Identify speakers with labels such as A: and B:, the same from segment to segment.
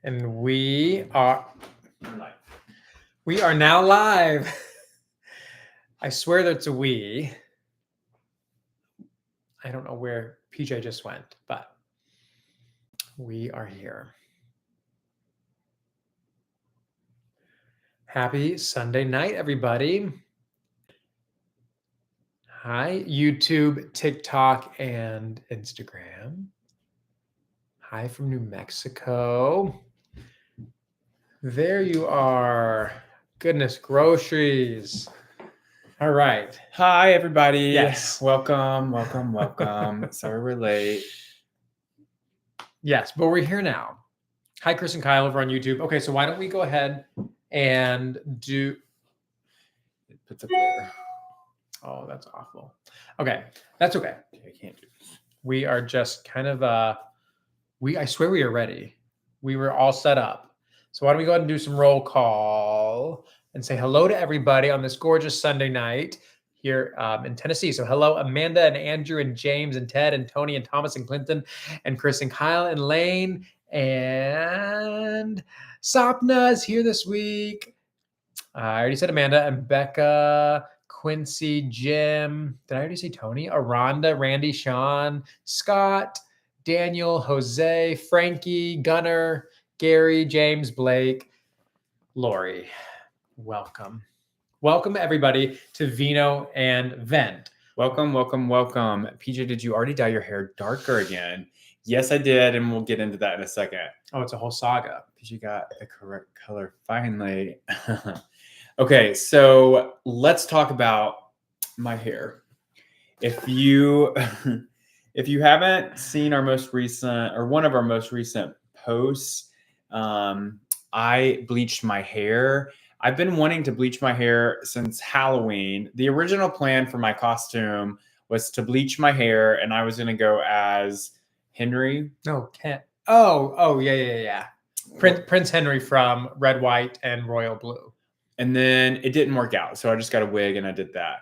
A: And we are now live. I swear that's a we. I don't know where PJ just went, but we are here. Happy Sunday night, everybody. Hi, YouTube, TikTok, and Instagram. Hi from New Mexico. There you are. Goodness, groceries. All right.
B: Hi, everybody.
A: Yes.
B: Welcome. Sorry we're late.
A: Yes, but we're here now. Hi, Chris and Kyle over on YouTube. Okay, so why don't we go ahead and do...
B: It puts up there.
A: Oh, that's awful. Okay, that's okay.
B: I can't do this.
A: We are just kind of... I swear we are ready. We were all set up. So why don't we go ahead and do some roll call and say hello to everybody on this gorgeous Sunday night here in Tennessee. So hello, Amanda and Andrew and James and Ted and Tony and Thomas and Clinton and Chris and Kyle and Lane and Sapna is here this week. I already said Amanda and Becca, Quincy, Jim. Did I already say Tony? Aranda, Randy, Sean, Scott, Daniel, Jose, Frankie, Gunnar, Gary, James, Blake, Lori. Welcome. Welcome, everybody, to Vino and Vent.
B: Welcome. PJ, did you already dye your hair darker again? Yes, I did, and we'll get into that in a second.
A: Oh, it's a whole saga.
B: PJ got the correct color finally. Okay, so let's talk about my hair. If you haven't seen our most recent, or one of our most recent posts, I bleached my hair. I've been wanting to bleach my hair since Halloween. The original plan for my costume was to bleach my hair, and I was going to go as Henry.
A: No, Kent. Oh, yeah. Prince Henry from Red, White, and Royal Blue.
B: And then it didn't work out, so I just got a wig and I did that.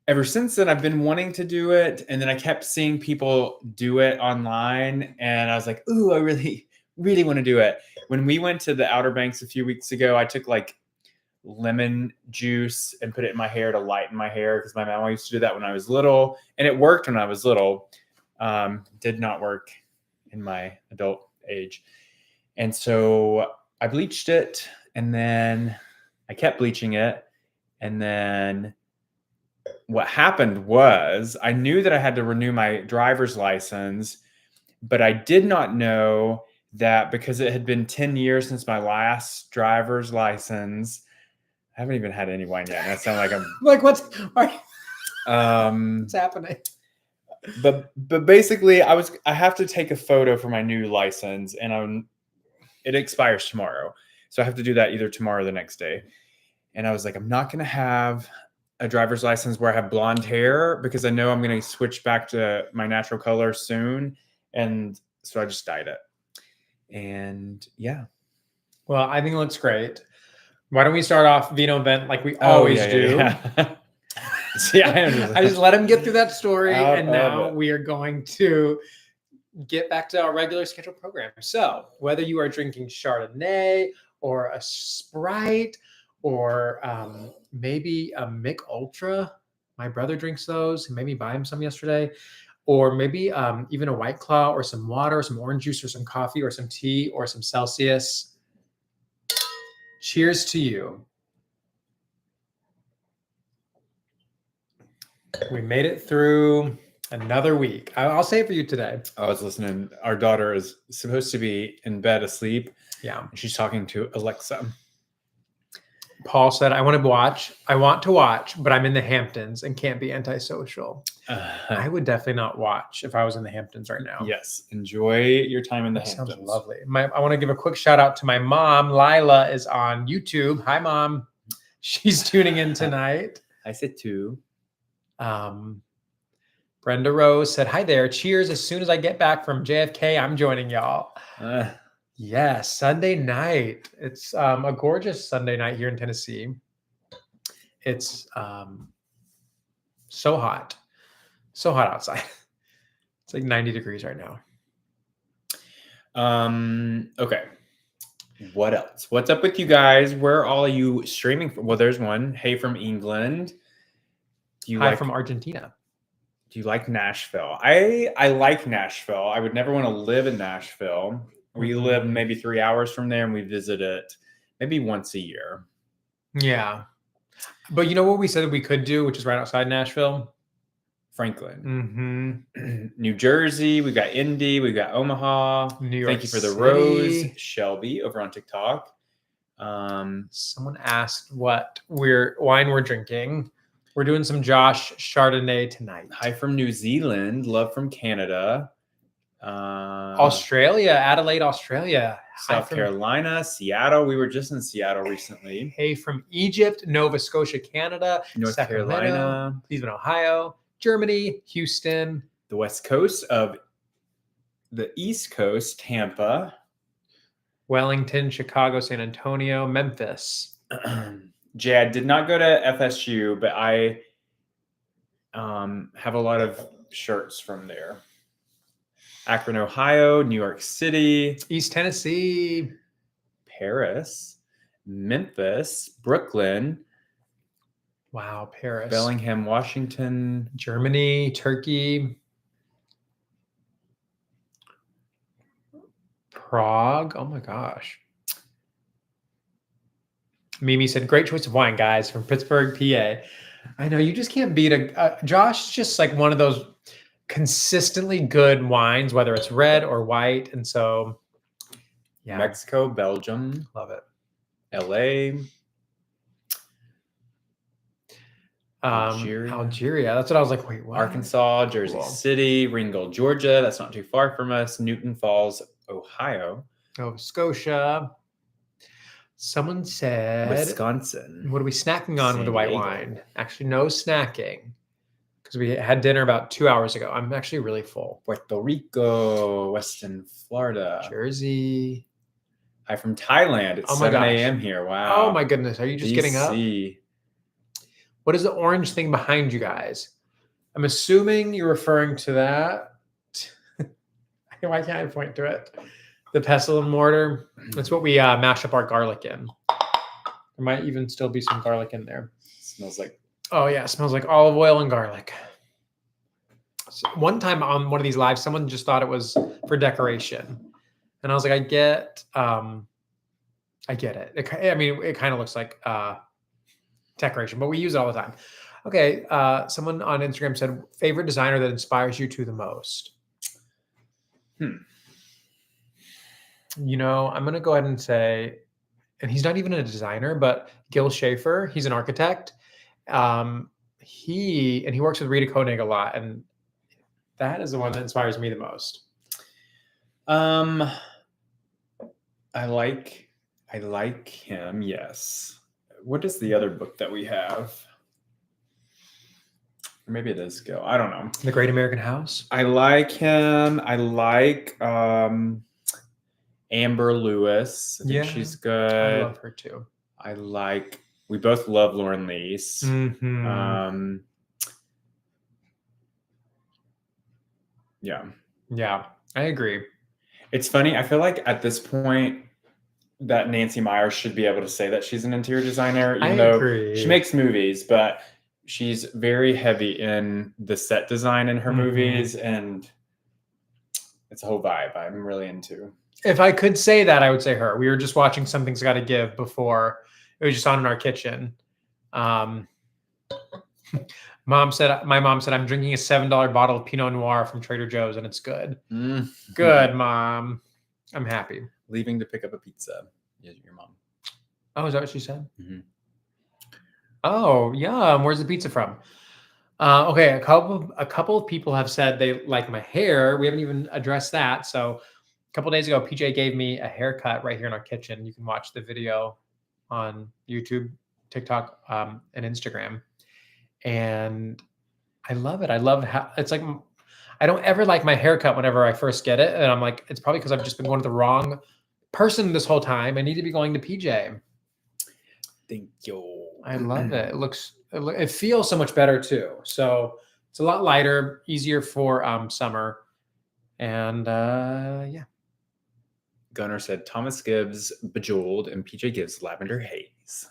B: Ever since then, I've been wanting to do it, and then I kept seeing people do it online, and I was like, ooh, I really want to do it. When we went to the Outer Banks a few weeks ago, I took like lemon juice and put it in my hair to lighten my hair because my mom used to do that when I was little, and it worked when I was little. Did not work in my adult age. And so I bleached it, and then I kept bleaching it. And then what happened was I knew that I had to renew my driver's license, but I did not know that because it had been 10 years since my last driver's license. I haven't even had any wine yet. And that sounds like I'm
A: like, what's happening?
B: But basically, I have to take a photo for my new license, and it expires tomorrow, so I have to do that either tomorrow or the next day. And I was like, I'm not going to have a driver's license where I have blonde hair because I know I'm going to switch back to my natural color soon, and so I just dyed it. And yeah.
A: Well, I think it looks great. Why don't we start off Vino Vent like we always do?
B: Yeah. See,
A: I just let him get through that story, and now we are going to get back to our regular scheduled program. So whether you are drinking Chardonnay or a Sprite or maybe a Mick Ultra, my brother drinks those. He made me buy him some yesterday. Or maybe even a White Claw or some water or some orange juice or some coffee or some tea or some Celsius. Cheers to you. We made it through another week. I'll say it for you today.
B: I was listening. Our daughter is supposed to be in bed asleep.
A: Yeah.
B: She's talking to Alexa.
A: Paul said, I want to watch, but I'm in the Hamptons and can't be antisocial. I would definitely not watch if I was in the Hamptons right now.
B: Yes. Enjoy your time in the Hamptons.
A: Sounds lovely. I want to give a quick shout out to my mom. Lila is on YouTube. Hi, Mom. She's tuning in tonight.
B: I said too.
A: Brenda Rose said, hi there. Cheers. As soon as I get back from JFK, I'm joining y'all. Yes, Sunday night. It's a gorgeous Sunday night here in Tennessee. It's so hot outside. It's like 90 degrees right now.
B: Okay. What else? What's up with you guys? Where are all you streaming from? Well, there's one. Hey from England. Do you
A: Hi
B: like
A: from Argentina.
B: Do you like Nashville? I like Nashville. I would never want to live in Nashville. We live maybe 3 hours from there, and we visit it maybe once a year.
A: Yeah. But you know what we said we could do, which is right outside Nashville?
B: Franklin.
A: Mm-hmm.
B: New Jersey. We've got Indy. We've got Omaha.
A: New York
B: Thank you for the
A: City.
B: rose. Shelby over on TikTok.
A: Someone asked what wine we're drinking. We're doing some Josh Chardonnay tonight.
B: Hi from New Zealand. Love from Canada.
A: Australia, Adelaide, Australia.
B: South Carolina, Seattle. We were just in Seattle recently.
A: Hey from Egypt, Nova Scotia, Canada,
B: North
A: Sacramento,
B: Carolina,
A: Cleveland, Ohio, Germany, Houston,
B: the West Coast of the East Coast, Tampa,
A: Wellington, Chicago, San Antonio, Memphis.
B: Jay, I did not go to FSU, but I have a lot of shirts from there. Akron, Ohio, New York City,
A: East Tennessee,
B: Paris, Memphis, Brooklyn.
A: Wow, Paris.
B: Bellingham, Washington.
A: Germany, Turkey. Prague. Oh my gosh. Mimi said, great choice of wine, guys, from Pittsburgh, PA. I know, you just can't beat Josh, just like one of those consistently good wines, whether it's red or white. And so, yeah.
B: Mexico, Belgium.
A: Love it.
B: LA.
A: Algeria. That's what I was like, wait, what?
B: Arkansas, Jersey City, Ringgold, Georgia. That's not too far from us. Newton Falls, Ohio.
A: Nova Scotia. Someone said
B: Wisconsin.
A: What are we snacking on with the white wine? Actually, no snacking, because we had dinner about 2 hours ago. I'm actually really full.
B: Puerto Rico, Western Florida.
A: Jersey.
B: Hi from Thailand. It's 7 a.m. here. Wow.
A: Oh my goodness. Are you just getting up? What is the orange thing behind you guys? I'm assuming you're referring to that. Why can't I point to it? The pestle and mortar. That's what we mash up our garlic in. There might even still be some garlic in there.
B: Smells like.
A: Oh yeah, it smells like olive oil and garlic. So one time on one of these lives, someone just thought it was for decoration, and I was like, I get it. I mean, it kind of looks like decoration, but we use it all the time. Okay, someone on Instagram said, favorite designer that inspires you to the most. You know, I'm going to go ahead and say, and he's not even a designer, but Gil Schaefer, he's an architect. He works with Rita Koenig a lot, and that is the one that inspires me the most.
B: I like him. Yes. What is the other book that we have? Or maybe it is Gil. I don't know.
A: The Great American House.
B: I like him. I like Amber Lewis. I think she's good.
A: I love her too.
B: We both love Lauren Lease.
A: Mm-hmm.
B: Yeah,
A: I agree.
B: It's funny. I feel like at this point that Nancy Myers should be able to say that she's an interior designer, even though she makes movies, but she's very heavy in the set design in her movies, and it's a whole vibe I'm really into.
A: If I could say that, I would say her. We were just watching Something's Gotta Give before. It was just on in our kitchen. My mom said, I'm drinking a $7 bottle of Pinot Noir from Trader Joe's, and it's good. Good, Mom. I'm happy.
B: Leaving to pick up a pizza. Yeah, your mom.
A: Oh, is that what she said?
B: Mm-hmm.
A: Oh, yum. Where's the pizza from? Okay, a couple of people have said they like my hair. We haven't even addressed that. So a couple of days ago, PJ gave me a haircut right here in our kitchen. You can watch the video on YouTube, TikTok, and Instagram. And I love it. I love how it's like, I don't ever like my haircut whenever I first get it. And I'm like, it's probably because I've just been going to the wrong person this whole time. I need to be going to PJ.
B: Thank you.
A: I love it. It feels so much better too. So it's a lot lighter, easier for summer. And yeah.
B: Gunnar said Thomas gives Bejeweled and PJ gives Lavender Haze.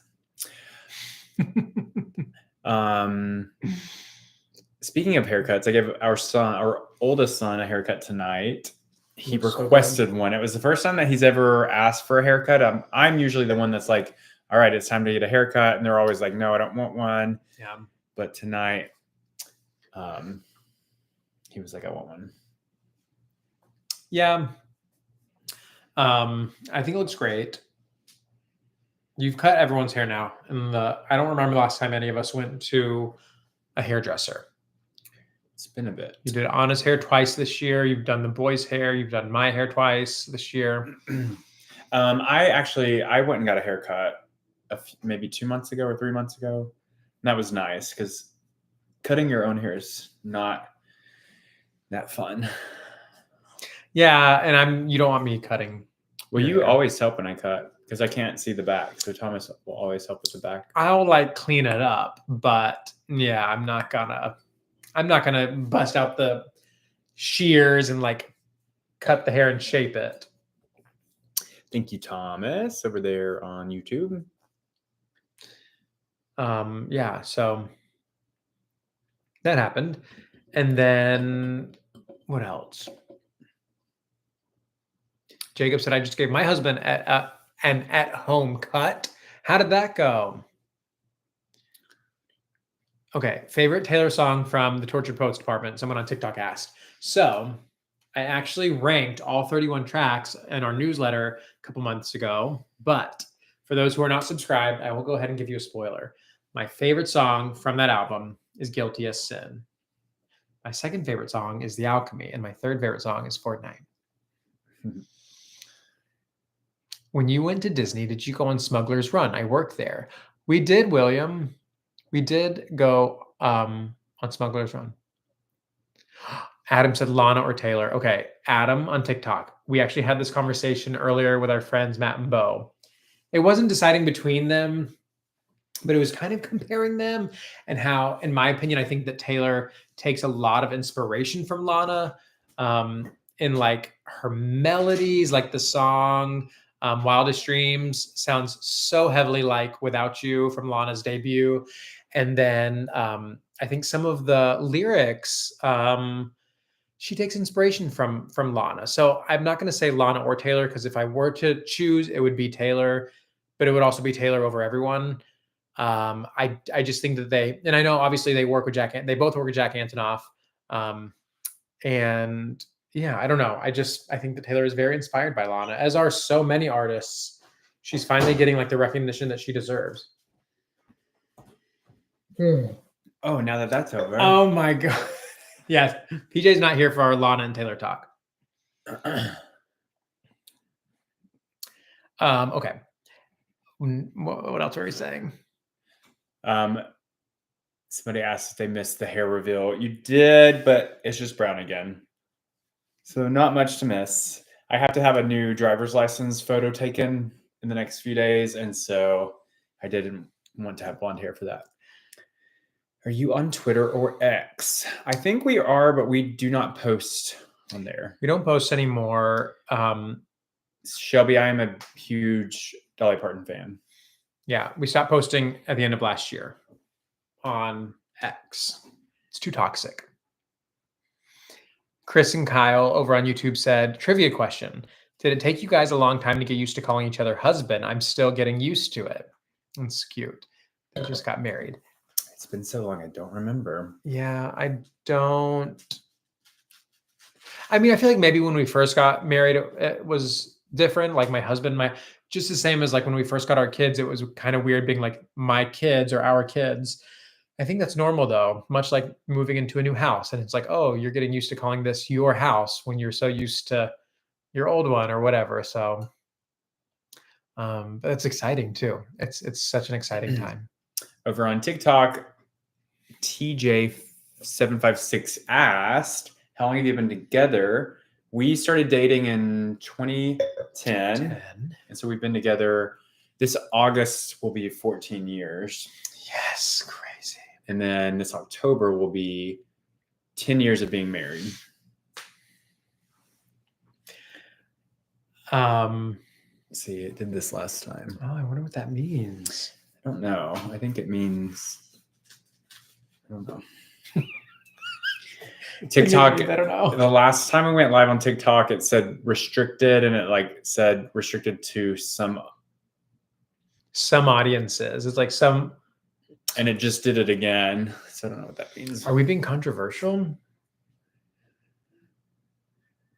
B: Speaking of haircuts, I gave our oldest son, a haircut tonight. He requested one. It was the first time that he's ever asked for a haircut. I'm usually the one that's like, all right, it's time to get a haircut. And they're always like, no, I don't want one.
A: Yeah.
B: But tonight, he was like, I want one.
A: Yeah. I think it looks great. You've cut everyone's hair now. And I don't remember the last time any of us went to a hairdresser.
B: It's been a bit.
A: You did Anna's hair twice this year. You've done the boys' hair. You've done my hair twice this year.
B: I went and got a haircut maybe 2 months ago or 3 months ago. And that was nice because cutting your own hair is not that fun.
A: Yeah, and you don't want me cutting.
B: Well, you always help when I cut because I can't see the back. So Thomas will always help with the back.
A: I'll like clean it up, but yeah, I'm not gonna bust out the shears and like cut the hair and shape it.
B: Thank you, Thomas, over there on YouTube.
A: Yeah, so that happened. And then what else? Jacob said, I just gave my husband an at-home cut. How did that go? Okay, favorite Taylor song from the Tortured Poets Department. Someone on TikTok asked. So I actually ranked all 31 tracks in our newsletter a couple months ago. But for those who are not subscribed, I will go ahead and give you a spoiler. My favorite song from that album is Guilty as Sin. My second favorite song is The Alchemy. And my third favorite song is Fortnite. When you went to Disney, did you go on Smuggler's Run? I worked there. We did, William. We did go on Smuggler's Run. Adam said Lana or Taylor. Okay, Adam on TikTok. We actually had this conversation earlier with our friends Matt and Bo. It wasn't deciding between them, but it was kind of comparing them and how, in my opinion, I think that Taylor takes a lot of inspiration from Lana in like her melodies, like the song Wildest Dreams sounds so heavily like Without You from Lana's debut. And then I think some of the lyrics, she takes inspiration from Lana. So I'm not going to say Lana or Taylor, because if I were to choose, it would be Taylor, but it would also be Taylor over everyone. I just think that and I know obviously they both work with Jack Antonoff. And yeah, I don't know. I think that Taylor is very inspired by Lana, as are so many artists. She's finally getting like the recognition that she deserves.
B: Oh, now that that's over.
A: Oh my God. Yes. PJ's not here for our Lana and Taylor talk. Okay. What else are we saying?
B: Somebody asked if they missed the hair reveal. You did, but it's just brown again. So not much to miss. I have to have a new driver's license photo taken in the next few days. And so I didn't want to have blonde hair for that. Are you on Twitter or X? I think we are, but we do not post on there.
A: We don't post anymore.
B: Shelby, I am a huge Dolly Parton fan.
A: Yeah, we stopped posting at the end of last year on X. It's too toxic. Chris and Kyle over on YouTube said, trivia question. Did it take you guys a long time to get used to calling each other husband? I'm still getting used to it. It's cute. They just got married.
B: It's been so long, I don't remember.
A: Yeah, I don't. I mean, I feel like maybe when we first got married, it was different. Like my husband, just the same as like when we first got our kids, it was kind of weird being like my kids or our kids. I think that's normal though, much like moving into a new house. And it's like, oh, you're getting used to calling this your house when you're so used to your old one or whatever. So, but it's exciting too. It's such an exciting time.
B: Over on TikTok, TJ756 asked, how long have you been together? We started dating in 2010. And so we've been together. This August will be 14 years.
A: Yes, crazy.
B: And then this October will be 10 years of being married. See, it did this last time.
A: Oh, I wonder what that means.
B: I don't know. I think it means. I don't know. TikTok.
A: I don't know.
B: The last time we went live on TikTok, it said restricted, and it like said restricted to some
A: audiences. It's like some.
B: And it just did it again. So I don't know what that means.
A: Are we being controversial?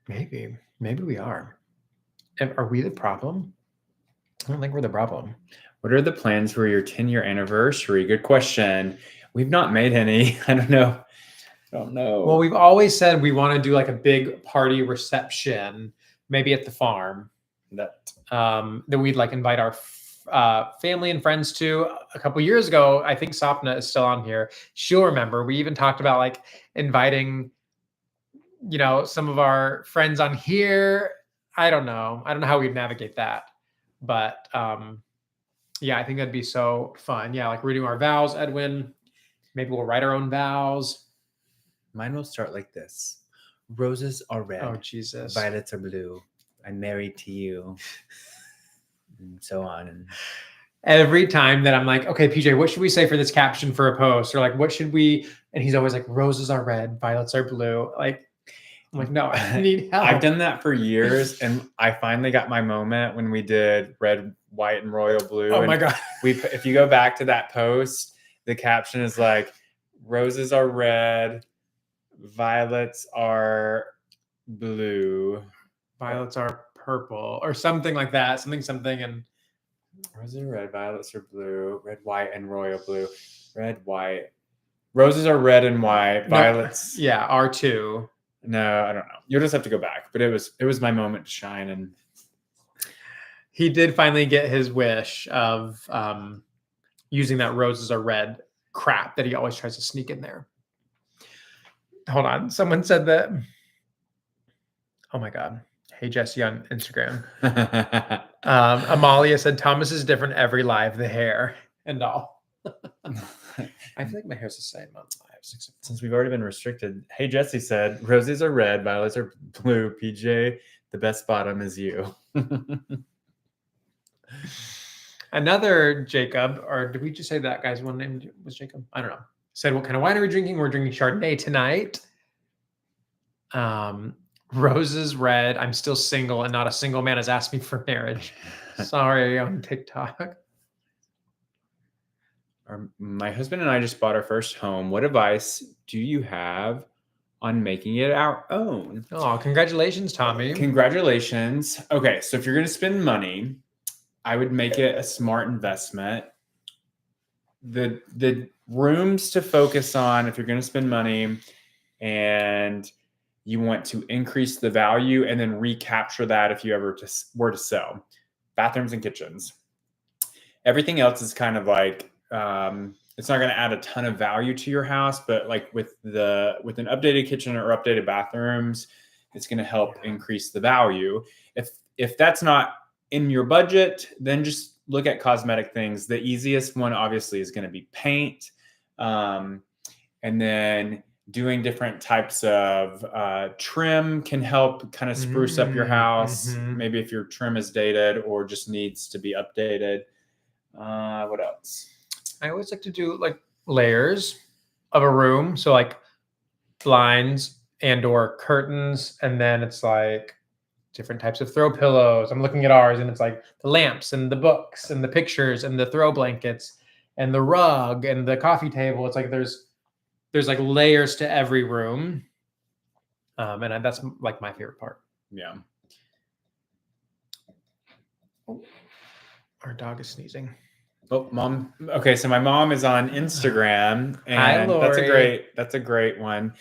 A: Maybe we are. Are we the problem? I don't think we're the problem.
B: What are the plans for your 10-year anniversary? Good question. We've not made any. I don't know.
A: Well, we've always said we want to do like a big party reception, maybe at the farm. That we'd like invite our family and friends to. A couple years ago, I think Sapna is still on here. She'll remember. We even talked about like inviting, some of our friends on here. I don't know how we'd navigate that, but yeah, I think that'd be so fun. Yeah, like reading our vows, Edwin. Maybe we'll write our own vows.
B: Mine will start like this. Roses are red.
A: Oh, Jesus.
B: Violets are blue. I'm married to you. And so on. And
A: every time that I'm like, okay, PJ, what should we say for this caption for a post? Or like, what should we? And he's always like, roses are red, violets are blue. Like, I'm like, no, I need help.
B: I've done that for years. And I finally got my moment when we did red, white, and royal blue.
A: Oh my God.
B: If you go back to that post, the caption is like, roses are red, violets are blue,
A: violets are purple, or something like that. Something. And
B: roses are red, violets are blue, red, white, and royal blue. Red, white. Roses are red and white. Violets.
A: No, yeah, R2.
B: No, I don't know. You'll just have to go back. But it was my moment to shine, and
A: he did finally get his wish of using that roses are red crap that he always tries to sneak in there. Hold on. Someone said that. Oh my God. Hey, Jesse on Instagram. Amalia said, Thomas is different every live, the hair and all. I feel like my hair's the same on live.
B: Since we've already been restricted. Hey, Jesse said, roses are red, violets are blue. PJ, the best bottom is you.
A: Another Jacob, or did we just say that guy's one name was Jacob? I don't know. Said, what kind of wine are we drinking? We're drinking Chardonnay tonight. Roses red. I'm still single, and not a single man has asked me for marriage. Sorry, on TikTok.
B: My husband and I just bought our first home. What advice do you have on making it our own?
A: Oh, congratulations, Tommy.
B: Congratulations. Okay, so if you're going to spend money, I would make it a smart investment. The rooms to focus on if you're going to spend money and you want to increase the value and then recapture that if you ever were to sell. Bathrooms and kitchens. Everything else is kind of like, it's not going to add a ton of value to your house, but like with an updated kitchen or updated bathrooms, it's going to help increase the value. If that's not in your budget, then just look at cosmetic things. The easiest one obviously is going to be paint. And then doing different types of trim can help kind of spruce up your house. Maybe if your trim is dated or just needs to be updated. What else?
A: I always like to do like layers of a room. So like blinds and or curtains. And then it's like different types of throw pillows. I'm looking at ours and it's like the lamps and the books and the pictures and the throw blankets and the rug and the coffee table. It's like there's like layers to every room. And that's like my favorite part.
B: Yeah.
A: Oh, our dog is sneezing.
B: Oh, mom. Okay, so my mom is on Instagram, and
A: hi, Lori.
B: that's a great one.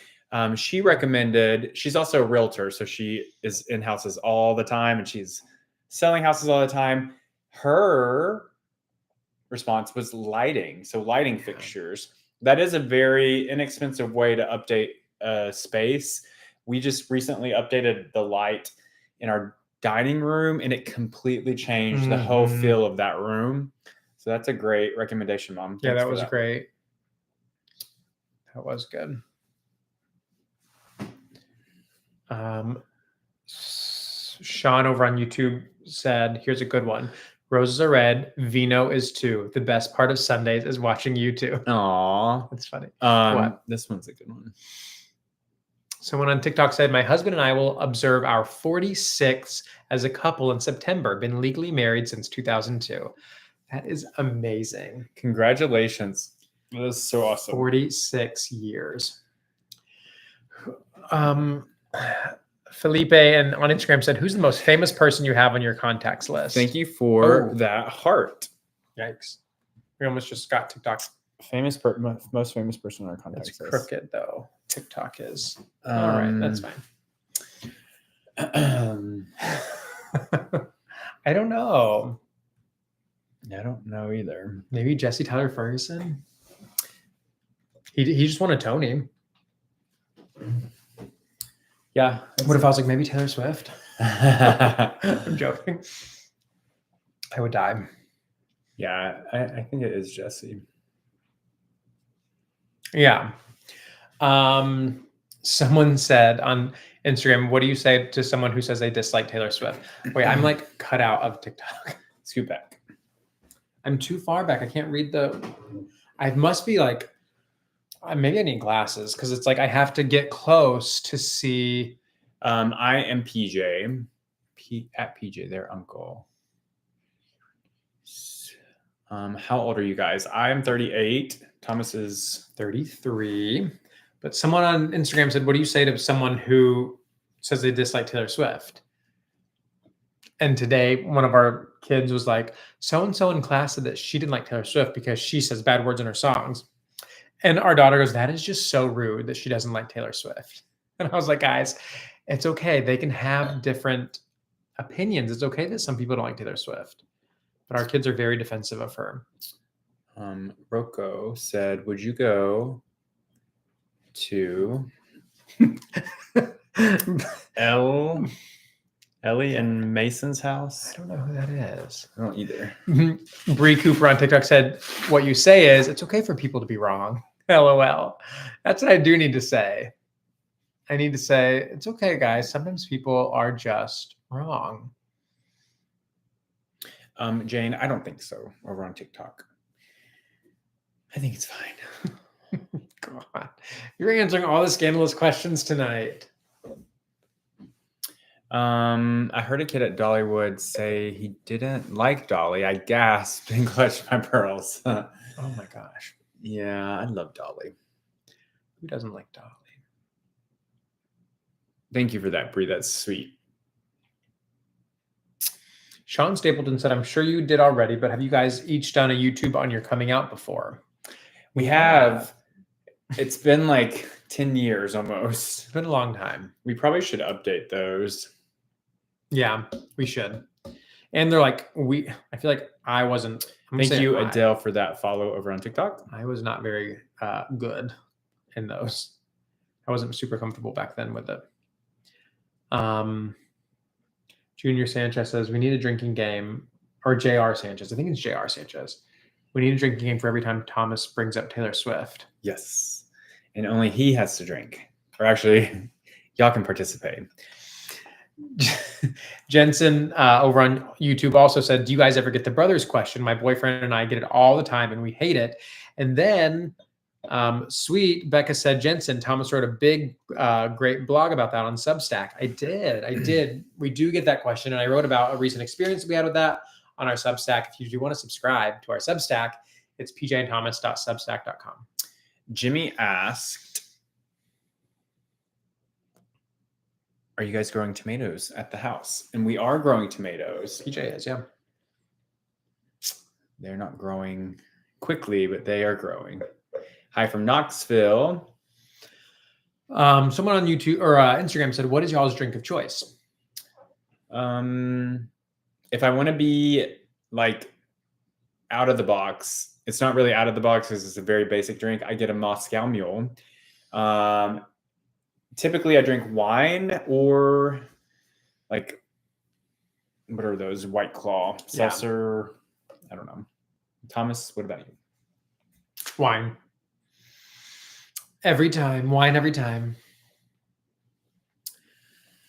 B: She recommended. She's also a realtor, so she is in houses all the time, and she's selling houses all the time. Her response was lighting, so lighting fixtures. That is a very inexpensive way to update a space. We just recently updated the light in our dining room, and it completely changed the whole feel of that room. So that's a great recommendation, Mom.
A: Yeah, that was great. That was good. Sean over on YouTube said, here's a good one. Roses are red. Vino is too. The best part of Sundays is watching you two.
B: Aw.
A: That's funny.
B: What? This one's a good one.
A: Someone on TikTok said, my husband and I will observe our 46th as a couple in September. Been legally married since 2002. That is amazing.
B: Congratulations. That is so awesome.
A: 46 years. Felipe and on Instagram said, who's the most famous person you have on your contacts list?
B: Thank you for that heart.
A: Yikes. We almost just got TikTok.
B: Most famous person on our contacts
A: It's
B: list.
A: crooked though. TikTok is. All right, that's fine. I don't know.
B: I don't know either.
A: Maybe Jesse Tyler Ferguson. He just won a Tony.
B: Yeah.
A: What if I was like, maybe Taylor Swift? I'm joking. I would die.
B: Yeah, I think it is Jesse.
A: Yeah. Someone said on Instagram, what do you say to someone who says they dislike Taylor Swift? Wait, I'm like cut out of TikTok.
B: Scoot back.
A: I'm too far back. I can't read I must be like, maybe I need glasses because it's like I have to get close to see.
B: I am PJ. At PJ, their uncle. How old are you guys? I am 38. Thomas is
A: 33. But someone on Instagram said, what do you say to someone who says they dislike Taylor Swift? And today, one of our kids was like, so-and-so in class said that she didn't like Taylor Swift because she says bad words in her songs. And our daughter goes, that is just so rude that she doesn't like Taylor Swift. And I was like, guys, it's okay. They can have different opinions. It's okay that some people don't like Taylor Swift. But our kids are very defensive of her.
B: Rocco said, would you go to Ellie and Mason's house?
A: I don't know who that is.
B: I don't either.
A: Bree Cooper on TikTok said, what you say is, it's okay for people to be wrong. LOL. That's what I do need to say. I need to say, it's okay, guys. Sometimes people are just wrong.
B: Jane, I don't think so. Over on TikTok. I think it's fine.
A: God, you're answering all the scandalous questions tonight.
B: I heard a kid at Dollywood say he didn't like Dolly. I gasped and clutched my pearls.
A: Oh my gosh.
B: Yeah, I love Dolly.
A: Who doesn't like Dolly?
B: Thank you for that, Brie. That's sweet.
A: Sean Stapleton said, I'm sure you did already, but have you guys each done a YouTube on your coming out before?
B: We have. It's been like 10 years almost.
A: It's been a long time.
B: We probably should update those.
A: Yeah, we should. And they're like, I feel like I wasn't.
B: Thank you, Adele, for that follow over on TikTok.
A: I was not very good in those. I wasn't super comfortable back then with it. Junior Sanchez says, we need a drinking game. Or JR Sanchez. I think it's JR Sanchez. We need a drinking game for every time Thomas brings up Taylor Swift.
B: Yes. And only he has to drink. Or actually, y'all can participate.
A: Jensen over on YouTube also said, do you guys ever get the brothers question? My boyfriend and I get it all the time and we hate it. And then sweet Becca said, Jensen, Thomas wrote a big, great blog about that on Substack. I did. We do get that question. And I wrote about a recent experience we had with that on our Substack. If you do want to subscribe to our Substack, it's pjandthomas.substack.com.
B: Jimmy asked, are you guys growing tomatoes at the house? And we are growing tomatoes.
A: PJ is, yeah.
B: They're not growing quickly, but they are growing. Hi from Knoxville.
A: Someone on YouTube or Instagram said, what is y'all's drink of choice?
B: If I want to be like out of the box, it's not really out of the box because it's a very basic drink. I get a Moscow Mule. Typically I drink wine or like, what are those? White Claw, seltzer. Yeah. I don't know. Thomas, what about you?
A: Wine. Every time. Wine every time.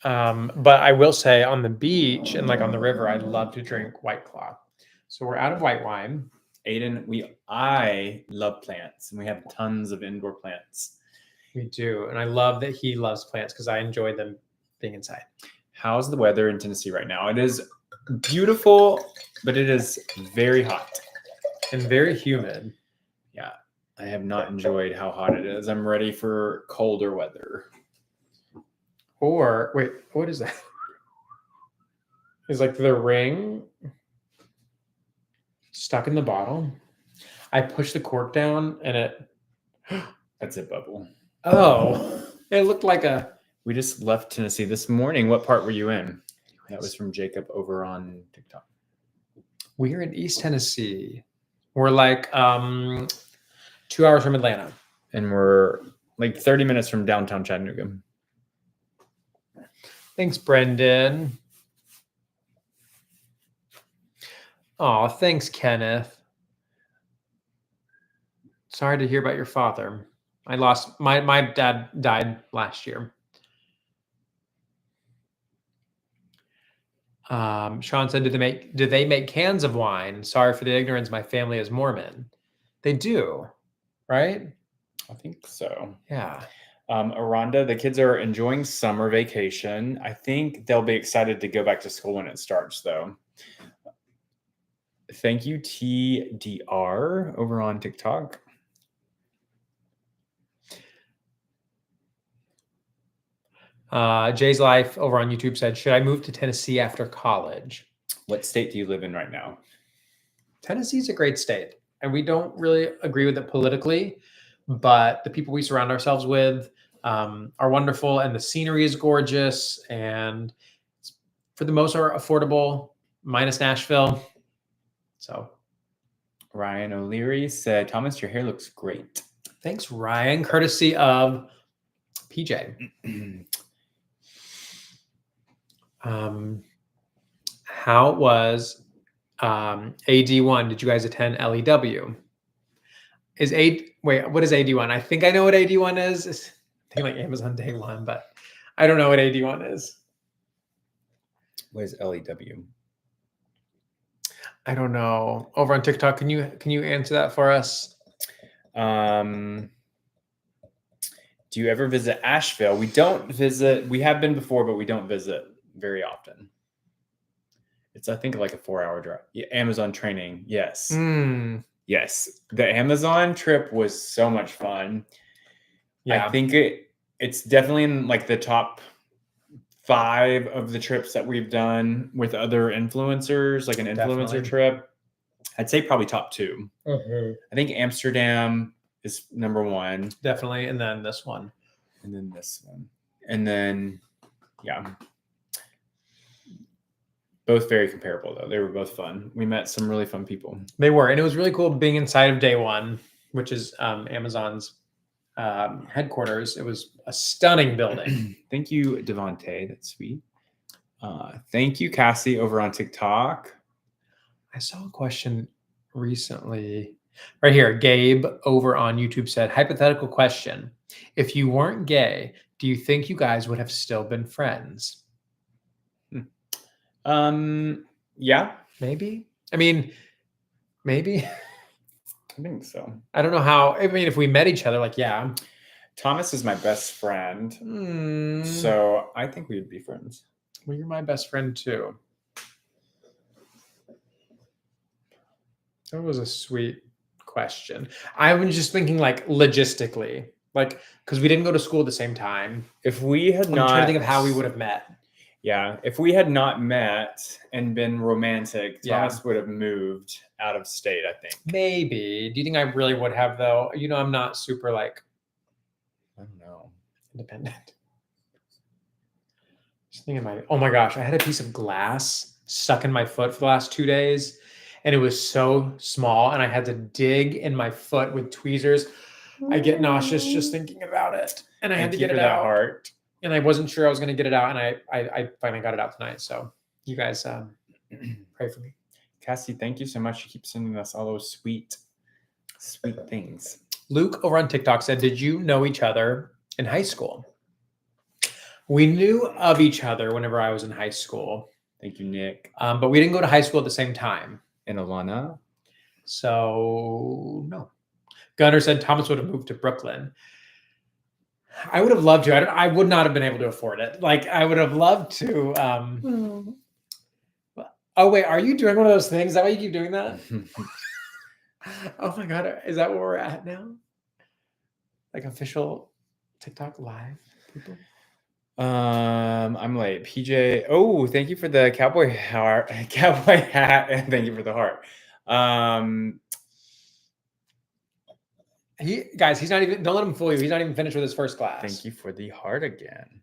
A: But I will say on the beach and like on the river, I love to drink White Claw. So we're out of white wine.
B: Aiden, I love plants, and we have tons of indoor plants.
A: We do. And I love that he loves plants because I enjoy them being inside.
B: How's the weather in Tennessee right now? It is beautiful, but it is very hot.
A: And very humid.
B: Yeah, I have not enjoyed how hot it is. I'm ready for colder weather.
A: Or, wait, what is that? Is like the ring stuck in the bottle? I pushed the cork down and it...
B: That's a bubble.
A: Oh, it looked like a...
B: We just left Tennessee this morning. What part were you in? That was from Jacob over on TikTok.
A: We're in East Tennessee. We're like 2 hours from Atlanta.
B: And we're like 30 minutes from downtown Chattanooga.
A: Thanks, Brendan. Oh, thanks, Kenneth. Sorry to hear about your father. I lost my dad died last year. Sean said, do they make cans of wine? Sorry for the ignorance. My family is Mormon. They do, right?
B: I think so.
A: Yeah.
B: Aranda, the kids are enjoying summer vacation. I think they'll be excited to go back to school when it starts, though. Thank you, TDR, over on TikTok.
A: Jay's Life over on YouTube said, should I move to Tennessee after college?
B: What state do you live in right now?
A: Tennessee's a great state, and we don't really agree with it politically, but the people we surround ourselves with are wonderful, and the scenery is gorgeous, and it's, for the most part, affordable, minus Nashville. So,
B: Ryan O'Leary said, Thomas, your hair looks great.
A: Thanks, Ryan, courtesy of PJ. How was AD1? Did you guys attend LEW? What is AD1? I think I know what AD1 is. It's I think like Amazon Day 1, but I don't know what AD1 is.
B: What is LEW?
A: I don't know. Over on TikTok, can you answer that for us?
B: Do you ever visit Asheville? We don't visit. We have been before, but we don't visit very often. It's, I think, like a 4-hour drive. Yeah, Amazon training. Yes. Yes. The Amazon trip was so much fun. Yeah. I think it's definitely in like the top 5 of the trips that we've done with other influencers, like an influencer trip. I'd say probably top 2. I think Amsterdam is number 1.
A: Definitely. And then this one.
B: And then this one. And then, yeah. Both very comparable, though. They were both fun. We met some really fun people.
A: They were. And it was really cool being inside of Day 1, which is Amazon's headquarters. It was a stunning building.
B: Thank you, Devontae. That's sweet. Thank you, Cassie, over on TikTok.
A: I saw a question recently. Right here, Gabe over on YouTube said, hypothetical question. If you weren't gay, do you think you guys would have still been friends?
B: Yeah.
A: Maybe. I mean, maybe.
B: I think so.
A: I don't know how. I mean, if we met each other, like, yeah.
B: Thomas is my best friend. So I think we would be friends.
A: Well, you're my best friend too. That was a sweet question. I was just thinking like logistically, like, because we didn't go to school at the same time.
B: If we had
A: I'm trying to think of how we would have met.
B: Yeah. If we had not met and been romantic, Thomas would have moved out of state, I think.
A: Maybe. Do you think I really would have, though? You know, I'm not super like,
B: I don't know,
A: independent. Just thinking oh my gosh, I had a piece of glass stuck in my foot for the last 2 days, and it was so small, and I had to dig in my foot with tweezers. I get nauseous just thinking about it, and I had to get it out.
B: Heart.
A: And I wasn't sure I was going to get it out, and I finally got it out tonight. So you guys pray for me.
B: Cassie, thank you so much. You keep sending us all those sweet things.
A: Luke over on TikTok said, did you know each other in high school? We knew of each other whenever I was in high school,
B: Thank you, Nick.
A: but we didn't go to high school at the same time.
B: And Alana.
A: So no. Gunnar said Thomas would have moved to Brooklyn. I would have loved to. I would not have been able to afford it. Like I would have loved to. Oh wait, are you doing one of those things? Is that why you keep doing that? Oh my god, is that where we're at now? Like official TikTok live people?
B: I'm late. PJ. Oh, thank you for the cowboy hat, and thank you for the heart.
A: He's not even. Don't let him fool you. He's not even finished with his first glass.
B: Thank you for the heart again.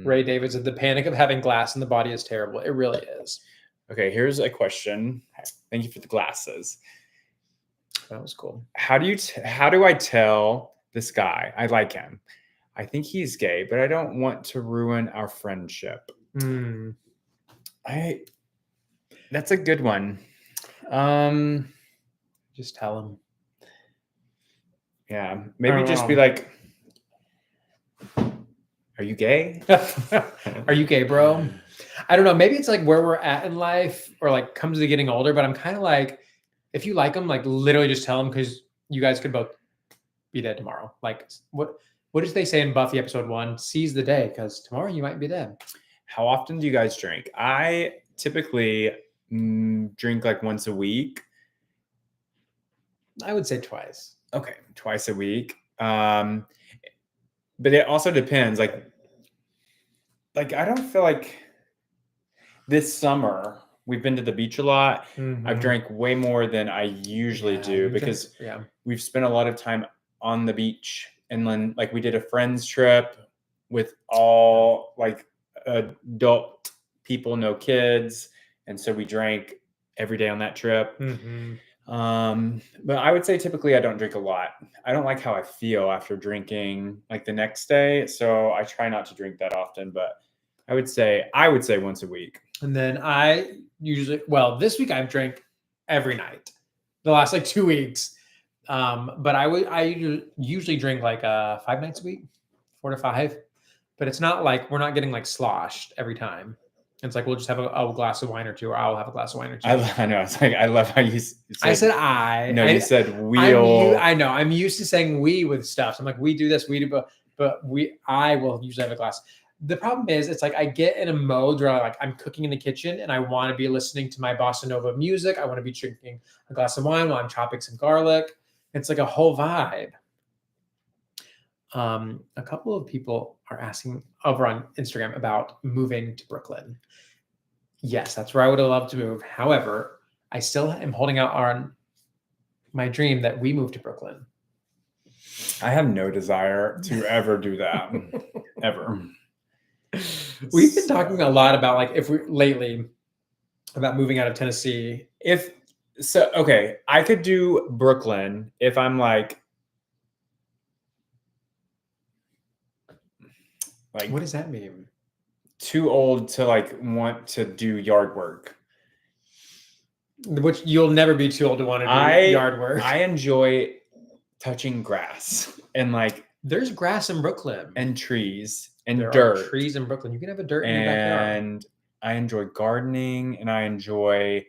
A: Ray David said the panic of having glass in the body is terrible. It really is.
B: Okay, here's a question. Thank you for the glasses.
A: That was cool.
B: How do I tell this guy I like him? I think he's gay, but I don't want to ruin our friendship. That's a good one.
A: Just tell him.
B: Yeah, maybe just be like, "Are you gay?
A: Are you gay, bro?" I don't know. Maybe it's like where we're at in life, or like comes to getting older. But I'm kind of like, if you like him, like literally just tell him, because you guys could both be dead tomorrow. Like what did they say in Buffy episode 1? Seize the day, because tomorrow you might be dead.
B: How often do you guys drink? I typically drink like once a week.
A: I would say twice.
B: Okay, twice a week. But it also depends. Like I don't feel like this summer we've been to the beach a lot. I've drank way more than I usually do because we've spent a lot of time on the beach. And then like we did a friends trip with all like adult people, no kids. And so we drank every day on that trip. But I would say typically I don't drink a lot. I don't like how I feel after drinking like the next day. So I try not to drink that often, but I would say once a week.
A: And then I usually, this week I've drank every night the last like 2 weeks. But I usually drink like 5 nights a week, 4 to 5, but it's not like we're not getting like sloshed every time. It's like we'll just have a glass of wine or two, or I'll have a glass of wine or two.
B: I know. It's like I love how you said,
A: I said I.
B: No, you said we'll.
A: I know. I'm used to saying we with stuff. So I'm like, we do this, we do, but I will usually have a glass. The problem is, it's like I get in a mode where I'm cooking in the kitchen and I want to be listening to my bossa nova music. I want to be drinking a glass of wine while I'm chopping some garlic. It's like a whole vibe. A couple of people are asking over on Instagram about moving to Brooklyn. Yes, that's where I would have loved to move. However, I still am holding out on my dream that we move to Brooklyn.
B: I have no desire to ever do that. Ever.
A: We've been talking a lot about lately about moving out of Tennessee.
B: Okay, I could do Brooklyn if I'm like
A: what does that mean?
B: Too old to want to do yard work.
A: Which you'll never be too old to want to do yard work.
B: I enjoy touching grass and
A: there's grass in Brooklyn
B: and trees and
A: there
B: dirt.
A: Are trees in Brooklyn. You can have a dirt in your backyard.
B: And I enjoy gardening and I enjoy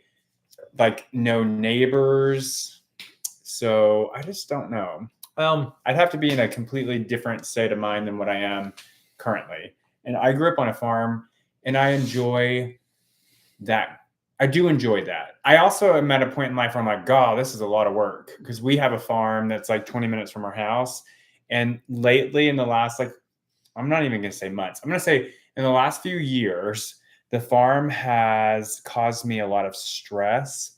B: no neighbors. So I just don't know. I'd have to be in a completely different state of mind than what I am currently. And I grew up on a farm and I enjoy that. I do enjoy that. I also am at a point in life where I'm like, God, this is a lot of work, because we have a farm that's 20 minutes from our house. And lately in the last, I'm not even going to say months. I'm going to say in the last few years, the farm has caused me a lot of stress.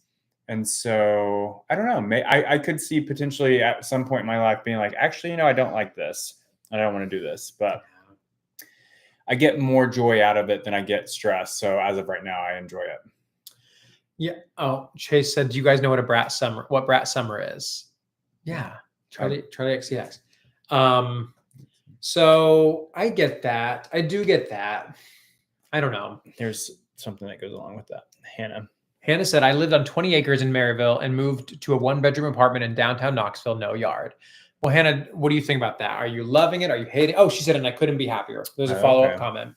B: And so I don't know, I could see potentially at some point in my life being actually, I don't like this. I don't want to do this, but I get more joy out of it than I get stress. So as of right now, I enjoy it.
A: Yeah. Oh, Chase said, do you guys know what brat summer is? Yeah. Charlie XCX. So I get that. I do get that. I don't know.
B: There's something that goes along with that.
A: Hannah said, I lived on 20 acres in Maryville and moved to a 1-bedroom apartment in downtown Knoxville, no yard. Well, Hannah, what do you think about that? Are you loving it? Are you hating? Oh, she said, and I couldn't be happier. There's a follow-up comment.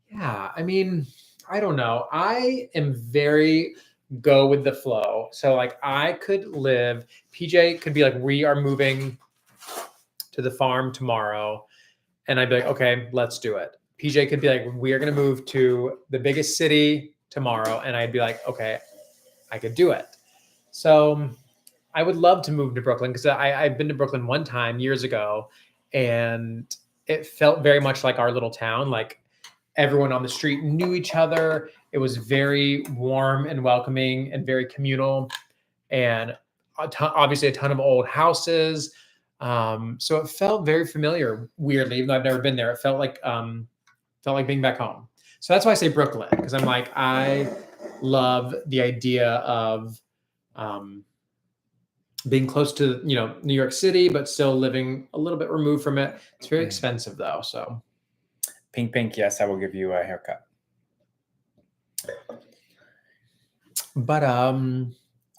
A: Yeah, I mean, I don't know. I am very go with the flow. So like I could live, PJ could be like, we are moving to the farm tomorrow. And I'd be like, okay, let's do it. PJ could be like, we are going to move to the biggest city tomorrow. And I'd be like, okay, I could do it. So I would love to move to Brooklyn because I've been to Brooklyn one time years ago and it felt very much like our little town. Like everyone on the street knew each other. It was very warm and welcoming and very communal, and obviously a ton of old houses. So it felt very familiar. Weirdly, even though I've never been there, it felt like being back home. So that's why I say Brooklyn, because I'm like I love the idea of being close to New York City, but still living a little bit removed from it. It's very expensive though. So
B: Pink, yes, I will give you a haircut.
A: But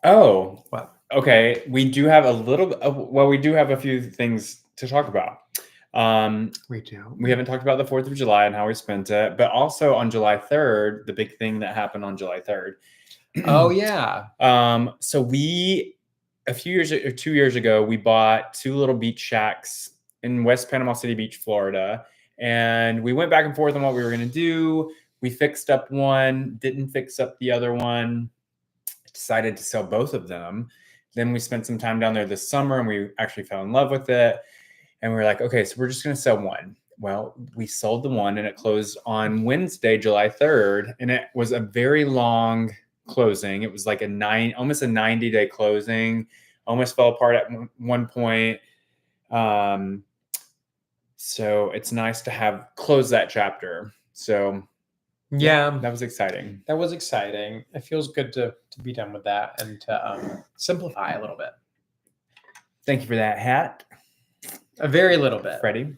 B: oh,
A: what?
B: Okay, we do have we do have a few things to talk about.
A: We do.
B: We haven't talked about the 4th of July and how we spent it, but also on July 3rd, the big thing that happened on July 3rd.
A: Oh yeah.
B: So we 2 years ago, we bought 2 little beach shacks in West Panama City Beach, Florida. And we went back and forth on what we were going to do. We fixed up one, didn't fix up the other one, decided to sell both of them. Then we spent some time down there this summer and we actually fell in love with it. And we were like, okay, so we're just going to sell one. Well, we sold the one and it closed on Wednesday, July 3rd. And it was a very long closing. It was like almost a 90-day closing, almost fell apart at one point. So it's nice to have closed that chapter. So
A: yeah,
B: that was exciting.
A: That was exciting. It feels good to be done with that and to simplify a little bit.
B: Thank you for that hat.
A: A very little bit,
B: Freddie.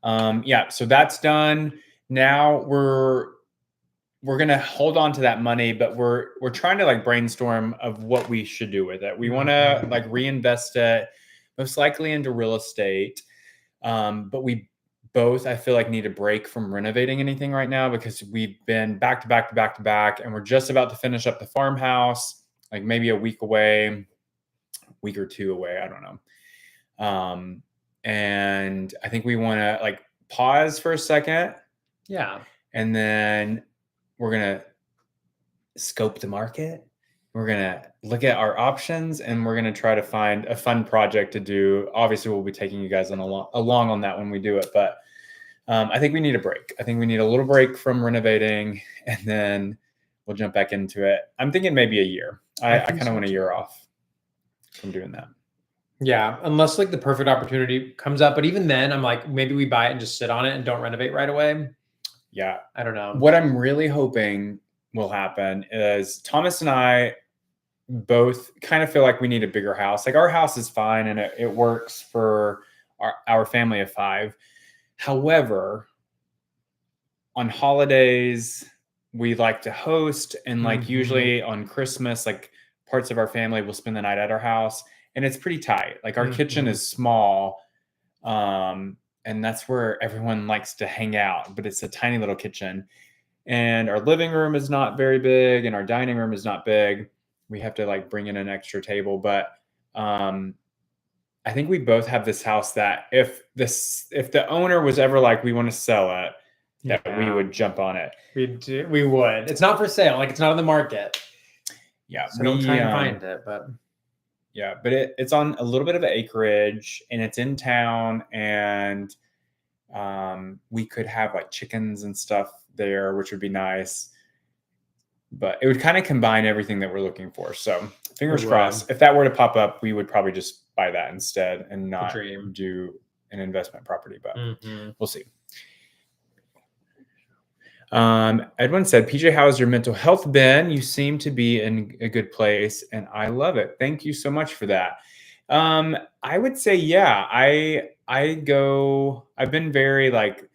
B: Yeah, so that's done. Now we're gonna hold on to that money, but we're trying to like brainstorm of what we should do with it. We want to like reinvest it, most likely into real estate. But we both, I feel like, need a break from renovating anything right now because we've been back to back to back to back, and we're just about to finish up the farmhouse, like maybe a week away, week or two away. I don't know. And I think we want to like pause for a second.
A: Yeah.
B: And then we're going to scope the market. We're going to look at our options and we're going to try to find a fun project to do. Obviously, we'll be taking you guys along on that when we do it. But I think we need a break. I think we need a little break from renovating and then we'll jump back into it. I'm thinking maybe a year. I kind of want a year off from doing that.
A: Yeah, unless like the perfect opportunity comes up. But even then, I'm like, maybe we buy it and just sit on it and don't renovate right away.
B: Yeah.
A: I don't know.
B: What I'm really hoping will happen is Thomas and I both kind of feel like we need a bigger house. Like our house is fine and it works for our family of 5. However, on holidays, we like to host and like usually on Christmas, like parts of our family will spend the night at our house. And it's pretty tight. Like our kitchen is small. And that's where everyone likes to hang out, but it's a tiny little kitchen. And our living room is not very big and our dining room is not big. We have to like bring in an extra table. But I think we both have this house that if the owner was ever like, we want to sell it, that we would jump on it.
A: We would. It's not for sale. Like it's not on the market.
B: Yeah.
A: So don't try and find it, but.
B: Yeah, but it's on a little bit of an acreage and it's in town and we could have like chickens and stuff there, which would be nice. But it would kind of combine everything that we're looking for. So fingers crossed. If that were to pop up, we would probably just buy that instead and not do an investment property, but we'll see. Edwin said, PJ, how has your mental health been? You seem to be in a good place and I love it. Thank you so much for that. I would say, yeah, I've been very like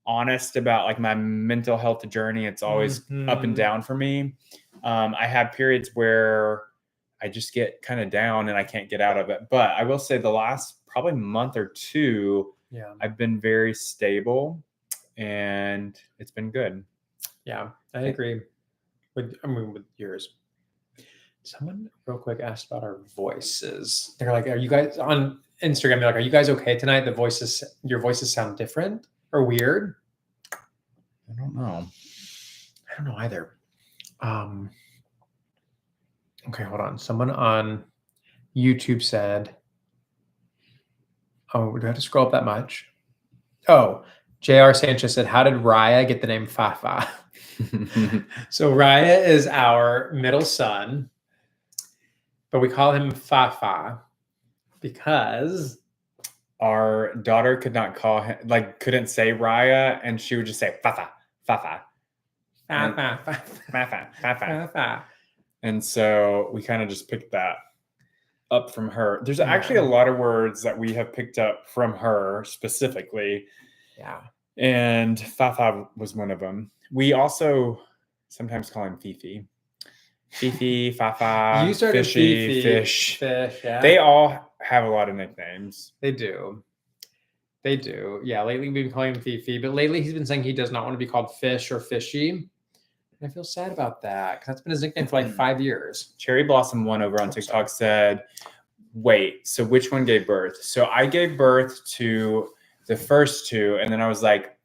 B: honest about like my mental health journey. It's always up and down for me. I have periods where I just get kind of down and I can't get out of it. But I will say the last probably month or two, I've been very stable and it's been good.
A: Yeah, I agree with yours. Someone real quick asked about our voices. They're like, are you guys on Instagram? They're like, are you guys okay tonight? Your voices sound different or weird.
B: I don't know.
A: I don't know either. Okay, hold on. Someone on YouTube said, oh, do I have to scroll up that much? Oh, JR Sanchez said, how did Raya get the name Fafa? So Raya is our middle son, but we call him Fafa because
B: our daughter could not call him, like couldn't say Raya, and she would just say Fafa, Fafa.
A: Fafa,
B: Fafa, Fafa.
A: Fafa.
B: And so we kind of just picked that up from her. There's actually a lot of words that we have picked up from her specifically.
A: Yeah.
B: And Fafa was one of them. We also sometimes call him Fifi. Fifi, Fafa,
A: you started
B: Fishy,
A: Fifi,
B: Fish.
A: Yeah.
B: They all have a lot of nicknames.
A: They do. Yeah, lately we've been calling him Fifi, but lately he's been saying he does not want to be called Fish or Fishy. And I feel sad about that because that's been his nickname for like 5 years.
B: Cherry Blossom 1 over on TikTok said, wait, so which one gave birth? So I gave birth to the first two, and then I was like,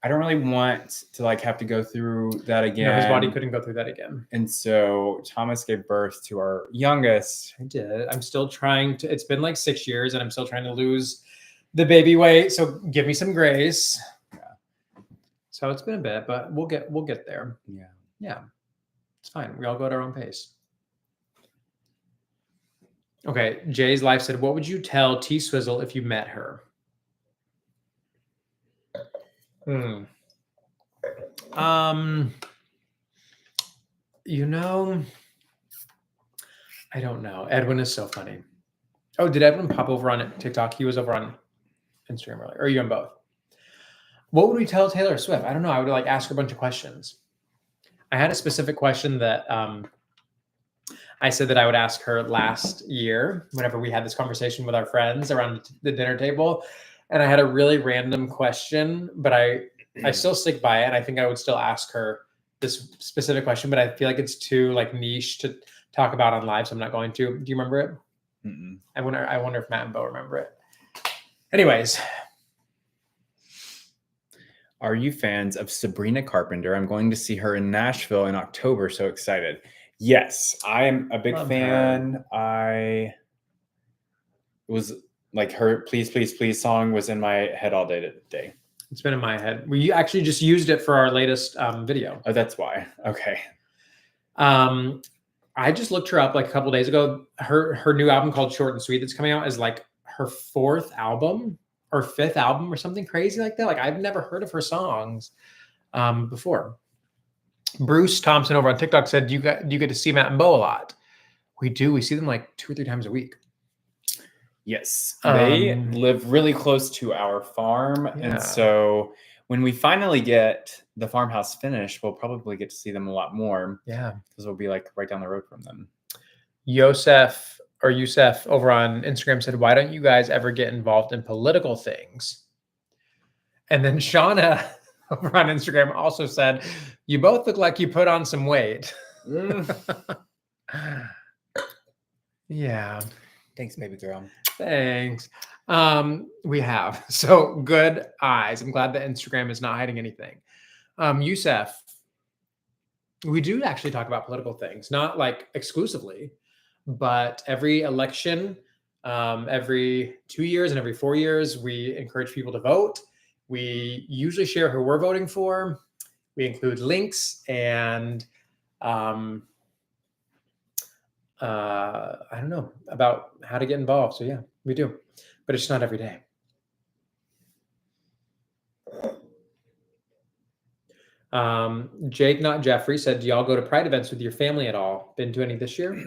B: I don't really want to like have to go through that again.
A: No, his body couldn't go through that again.
B: And so Thomas gave birth to our youngest.
A: I did. I'm still trying to, it's been like 6 years and I'm still trying to lose the baby weight. So give me some grace. Yeah. So it's been a bit, but we'll get there.
B: Yeah.
A: Yeah. It's fine. We all go at our own pace. Okay. Jay's Life said, what would you tell T Swizzle if you met her? You know, I don't know. Edwin is so funny. Oh, did Edwin pop over on TikTok? He was over on Instagram earlier. Or are you on both? What would we tell Taylor Swift? I don't know. I would like ask her a bunch of questions. I had a specific question that I said that I would ask her last year whenever we had this conversation with our friends around the dinner table. And I had a really random question, but I still stick by it. And I think I would still ask her this specific question, but I feel like it's too like niche to talk about on live, so I'm not going to. Do you remember it?
B: Mm-mm.
A: I wonder if Matt and Bo remember it. Anyways.
B: Are you fans of Sabrina Carpenter? I'm going to see her in Nashville in October. So excited. Yes, I am a big fan. I was like her Please, Please, Please song was in my head all day today.
A: It's been in my head. We actually just used it for our latest video.
B: Oh, that's why. Okay.
A: I just looked her up like a couple days ago. Her new album called Short and Sweet that's coming out is like her 4th album or 5th album or something crazy like that. Like I've never heard of her songs before. Bruce Thompson over on TikTok said, do you get to see Matt and Bo a lot? We do. We see them like 2 or 3 times a week.
B: Yes. They live really close to our farm. Yeah. And so when we finally get the farmhouse finished, we'll probably get to see them a lot more.
A: Yeah.
B: Because we'll be like right down the road from them.
A: Yusef over on Instagram said, why don't you guys ever get involved in political things? And then Shauna over on Instagram also said, you both look like you put on some weight. Yeah.
B: Thanks, baby girl.
A: Thanks. We have. So good eyes. I'm glad that Instagram is not hiding anything. Yusef, we do actually talk about political things, not like exclusively, but every election, every 2 years and every 4 years, we encourage people to vote. We usually share who we're voting for. We include links and I don't know about how to get involved. So yeah, we do, but it's not every day. Jake, not Jeffrey, said, do y'all go to Pride events with your family at all? Been to any this year?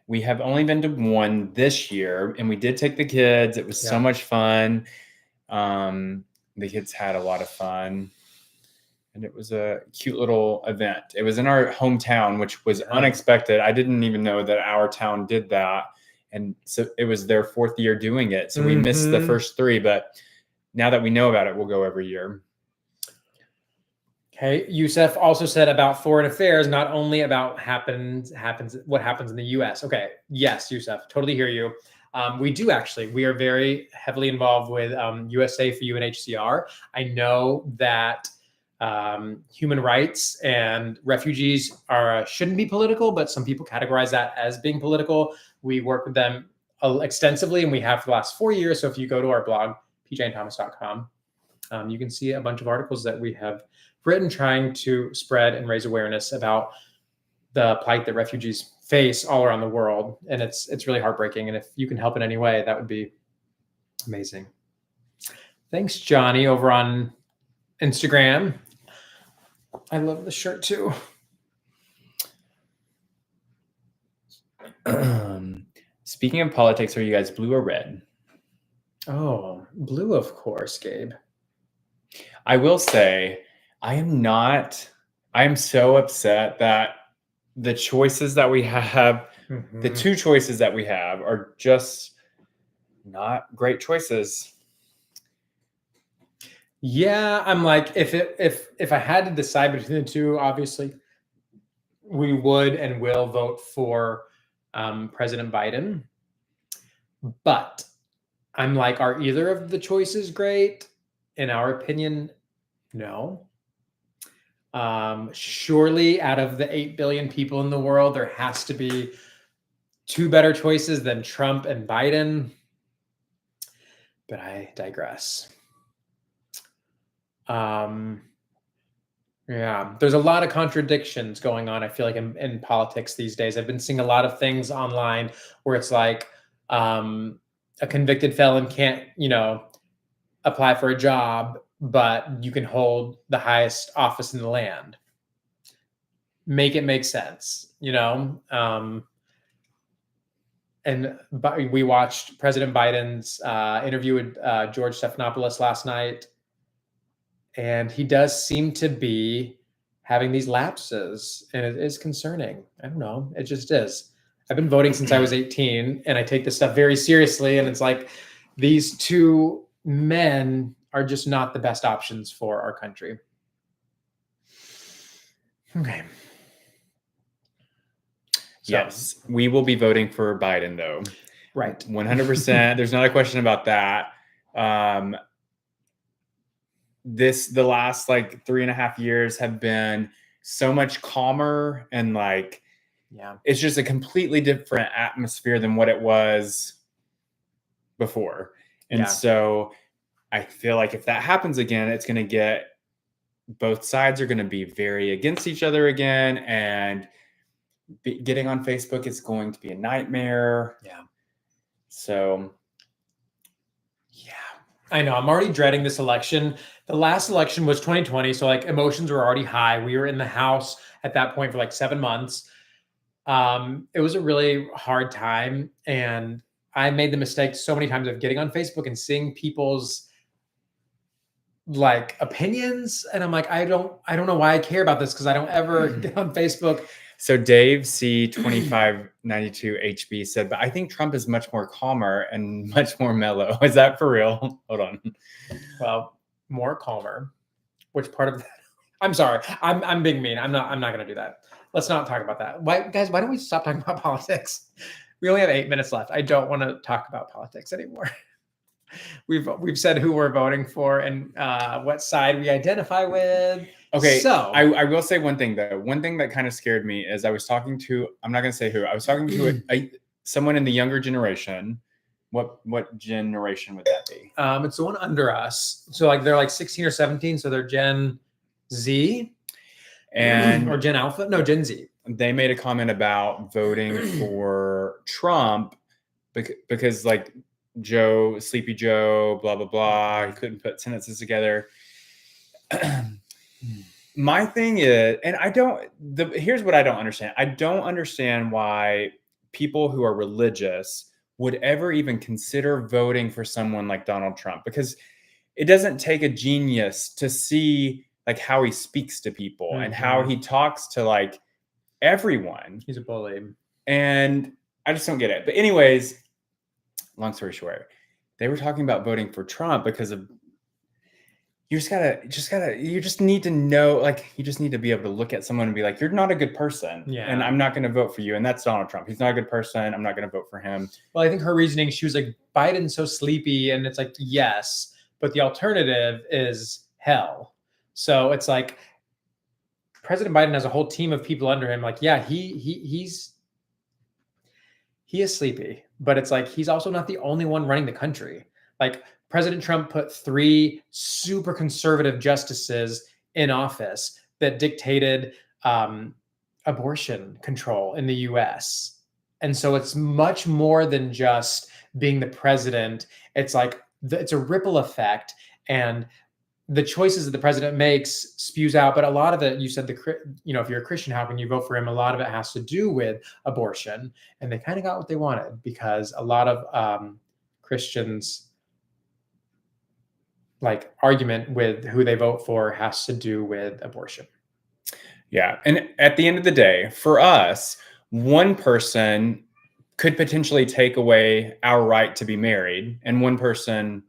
B: We have only been to one this year, and we did take the kids. It was so much fun. The kids had a lot of fun. and it was a cute little event. It was in our hometown, which was unexpected. I didn't even know that our town did that. And so it was their 4th year doing it. So we missed the first 3, but now that we know about it, we'll go every year.
A: Okay. Youssef also said about foreign affairs, not only about what happens in the US. Okay. Yes, Youssef, totally hear you. We do actually. We are very heavily involved with USA for UNHCR. I know that human rights and refugees shouldn't be political, but some people categorize that as being political. We work with them extensively, and we have for the last 4 years. So if you go to our blog, pjandthomas.com, you can see a bunch of articles that we have written trying to spread and raise awareness about the plight that refugees face all around the world. And it's really heartbreaking. And if you can help in any way, that would be amazing. Thanks, Johnny, over on Instagram. I love the shirt too.
B: Speaking of politics, are you guys blue or red?
A: Oh, blue, of course, Gabe.
B: I will say, I am so upset that the choices that we have, the 2 choices that we have are just not great choices.
A: Yeah, I'm like, if I had to decide between the 2, obviously we would and will vote for President Biden. But I'm like, are either of the choices great? In our opinion, no. Surely out of the 8 billion people in the world, there has to be 2 better choices than Trump and Biden. But I digress. Yeah, there's a lot of contradictions going on, I feel like, in politics these days. I've been seeing a lot of things online where it's like a convicted felon can't, apply for a job, but you can hold the highest office in the land. Make it make sense, But we watched President Biden's interview with George Stephanopoulos last night, and he does seem to be having these lapses, and it is concerning. I don't know. It just is. I've been voting since I was 18, and I take this stuff very seriously, and it's like these 2 men are just not the best options for our country. Okay. So,
B: yes, we will be voting for Biden, though.
A: Right.
B: 100%. There's not a question about that. The last 3.5 years have been so much calmer, and it's just a completely different atmosphere than what it was before. And so I feel like if that happens again, it's going to both sides are going to be very against each other again. And getting on Facebook is going to be a nightmare.
A: Yeah.
B: So,
A: yeah, I know. I'm already dreading this election. The last election was 2020. So emotions were already high. We were in the house at that point for 7 months. It was a really hard time. And I made the mistake so many times of getting on Facebook and seeing people's opinions. And I'm like, I don't know why I care about this, because I don't ever get on Facebook.
B: So Dave C2592 HB said, but I think Trump is much more calmer and much more mellow. Is that for real? Hold on.
A: Well, more calmer. Which part of that? I'm sorry. I'm being mean. I'm not going to do that. Let's not talk about that. Why don't we stop talking about politics? We only have 8 minutes left. I don't want to talk about politics anymore. We've said who we're voting for and what side we identify with.
B: Okay,
A: so
B: I will say one thing, though. One thing that kind of scared me is I was talking to, I'm not going to say who, I was talking to someone in the younger generation. What generation would that be?
A: It's the one under us. So they're 16 or 17. So they're Gen Z or Gen Alpha. No, Gen Z.
B: They made a comment about voting for Trump because Sleepy Joe, blah, blah, blah. He couldn't put sentences together. My thing is, and here's what I don't understand. I don't understand why people who are religious would ever even consider voting for someone like Donald Trump, because it doesn't take a genius to see like how he speaks to people and how he talks to like everyone.
A: He's a bully.
B: And I just don't get it. But anyways, long story short, they were talking about voting for Trump because of you just need to know, like, you just need to be able to look at someone and be like, you're not a good person.
A: Yeah.
B: And I'm not going to vote for you. And that's Donald Trump. He's not a good person. I'm not going to vote for him.
A: Well, I think her reasoning, she was like, Biden's so sleepy. And it's like, yes, but the alternative is hell. So it's like President Biden has a whole team of people under him. Like, yeah, he is sleepy, but it's like, he's also not the only one running the country. Like, President Trump put 3 super conservative justices in office that dictated abortion control in the US. And so it's much more than just being the president. It's like, it's a ripple effect. And the choices that the president makes spews out. But a lot of it, you said, if you're a Christian, how can you vote for him? A lot of it has to do with abortion. And they kind of got what they wanted, because a lot of Christians, like, argument with who they vote for has to do with abortion.
B: Yeah. And at the end of the day, for us, one person could potentially take away our right to be married, and one person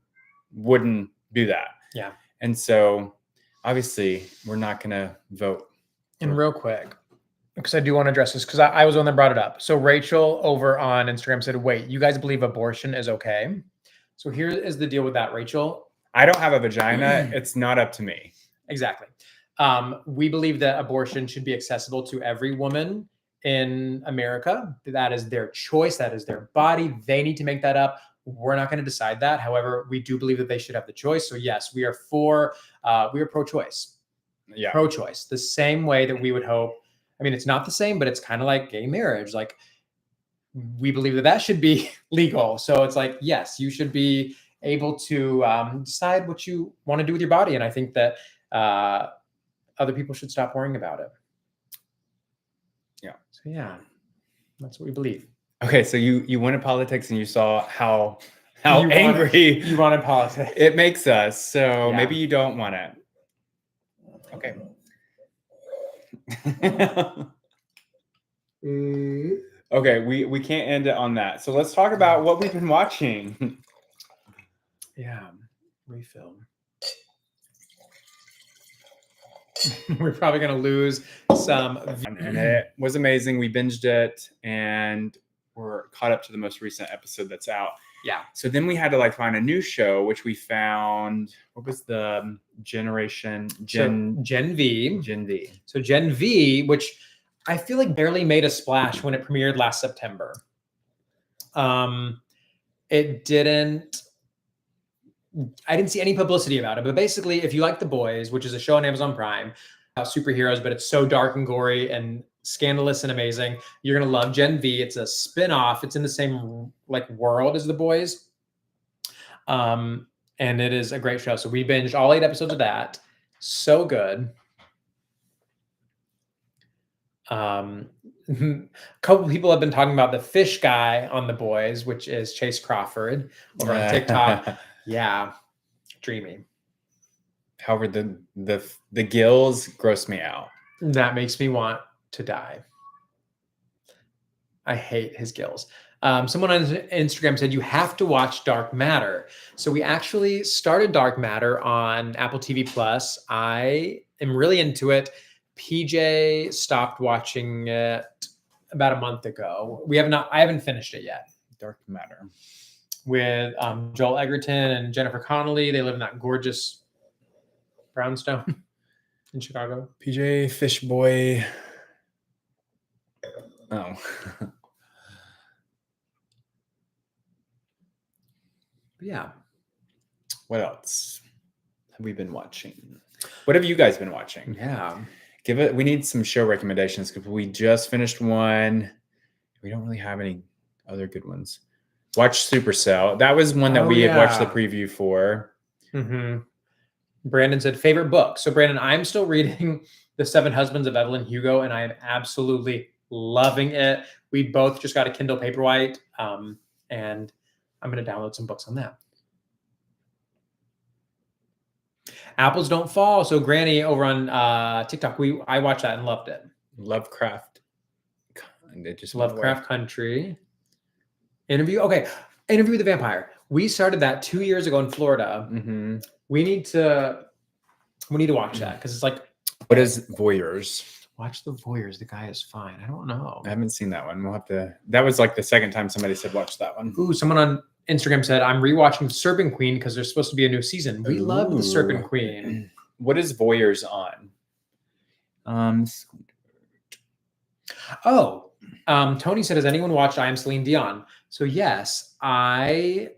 B: wouldn't do that.
A: Yeah.
B: And so obviously we're not going to vote.
A: And real quick, because I do want to address this, because I was the one that brought it up. So Rachel over on Instagram said, wait, you guys believe abortion is okay? So here is the deal with that, Rachel.
B: I don't have a vagina. It's not up to me.
A: Exactly. We believe that abortion should be accessible to every woman in America. That is their choice. That is their body. They need to make that up. We're not going to decide that. However, we do believe that they should have the choice. So yes, we are pro-choice.
B: Yeah.
A: Pro-choice. The same way that we would hope. I mean, it's not the same, but it's kind of like gay marriage. Like, we believe that should be legal. So it's like, yes, you should be able to decide what you want to do with your body. And I think that other people should stop worrying about it.
B: Yeah.
A: So yeah, that's what we believe.
B: Okay, so you went in politics and you saw how angry
A: you wanted politics.
B: It makes us. So
A: Yeah.
B: maybe you don't want it. Okay. Okay, we can't end it on that. So let's talk about what we've been watching.
A: Yeah, refill. We're probably going to lose some.
B: And it was amazing. We binged it and we're caught up to the most recent episode that's out.
A: Yeah.
B: So then we had to like find a new show, which we found. What was the Gen V?
A: Gen V.
B: Gen V.
A: So Gen V, which I feel like barely made a splash when it premiered last September. It didn't. I didn't see any publicity about it, but basically, if you like The Boys, which is a show on Amazon Prime about superheroes, but it's so dark and gory and scandalous and amazing, you're gonna love Gen V. It's a spin-off. It's in the same like world as The Boys, and it is a great show. So we binged all 8 episodes of that. So good. A couple people have been talking about the fish guy on The Boys, which is Chase Crawford over on TikTok. Yeah, dreamy.
B: However, the gills gross me out.
A: That makes me want to die. I hate his gills. Someone on Instagram said you have to watch Dark Matter. So we actually started Dark Matter on Apple TV Plus. I am really into it. PJ stopped watching it about a month ago. I haven't finished it yet.
B: Dark Matter.
A: With Joel Egerton and Jennifer Connelly. They live in that gorgeous brownstone in Chicago.
B: PJ Fish Boy. Oh.
A: Yeah.
B: What else have we been watching? What have you guys been watching?
A: Yeah.
B: We need some show recommendations because we just finished one. We don't really have any other good ones. Watch Supercell. That was one that we had watched the preview for.
A: Mm-hmm. Brandon said favorite book. So Brandon, I'm still reading The 7 Husbands of Evelyn Hugo, and I am absolutely loving it. We both just got a Kindle Paperwhite, and I'm going to download some books on that. Apples Don't Fall. So Granny over on TikTok, I watched that and loved it.
B: Lovecraft. It just went away.
A: Lovecraft Country. Interview with the Vampire. We started that 2 years ago in Florida.
B: Mm-hmm.
A: We need to watch that because it's like,
B: what is Voyeurs?
A: Watch The Voyeurs. The guy is fine. I don't know.
B: I haven't seen that one. We'll have to. That was like the second time somebody said watch that one.
A: Ooh, someone on Instagram said I'm rewatching Serpent Queen because there's supposed to be a new season. We love the Serpent Queen.
B: What is Voyeurs on?
A: Tony said, has anyone watched I Am Celine Dion? So yes, I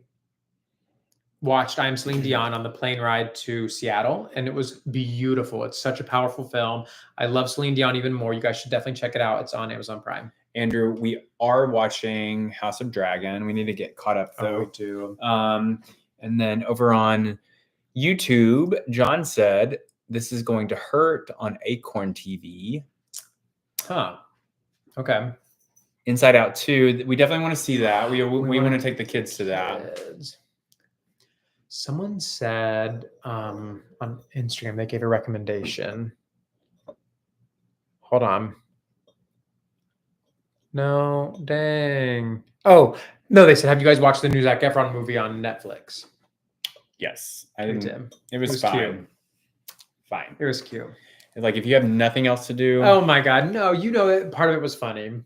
A: watched I Am Celine Dion on the plane ride to Seattle, and it was beautiful. It's such a powerful film. I love Celine Dion even more. You guys should definitely check it out. It's on Amazon Prime.
B: Andrew, we are watching House of Dragon. We need to get caught up though.
A: We do.
B: And then over on YouTube, John said this is going to hurt on Acorn TV.
A: Huh. Okay.
B: Inside Out 2. We definitely want to see that. We want to take the kids to that.
A: Someone said on Instagram, they gave a recommendation. Hold on. No, dang. Oh, no, they said, have you guys watched the new Zac Efron movie on Netflix?
B: Yes. I didn't. It was
A: fine.
B: Cute. Fine.
A: It was cute.
B: Like if you have nothing else to do.
A: Oh my God. No, you know it. Part of it was funny.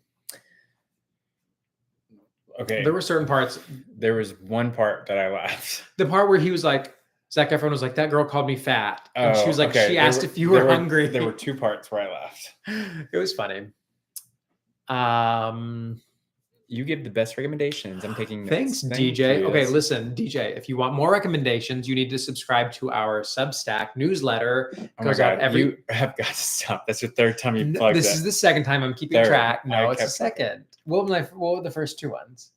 B: Okay.
A: There were certain parts.
B: There was one part that I laughed.
A: The part where he was like, Zac Efron was like, that girl called me fat. And she was like,
B: okay.
A: She asked if you were hungry.
B: There were 2 parts where I laughed.
A: It was funny.
B: You give the best recommendations. I'm taking notes.
A: Thanks, DJ. Okay, listen, DJ, if you want more recommendations, you need to subscribe to our Substack newsletter.
B: Oh my God, you have got to stop. That's your 3rd time you plugged
A: This
B: it.
A: is the 2nd time I'm keeping track. No, it's the 2nd.
B: It.
A: What were the first 2 ones?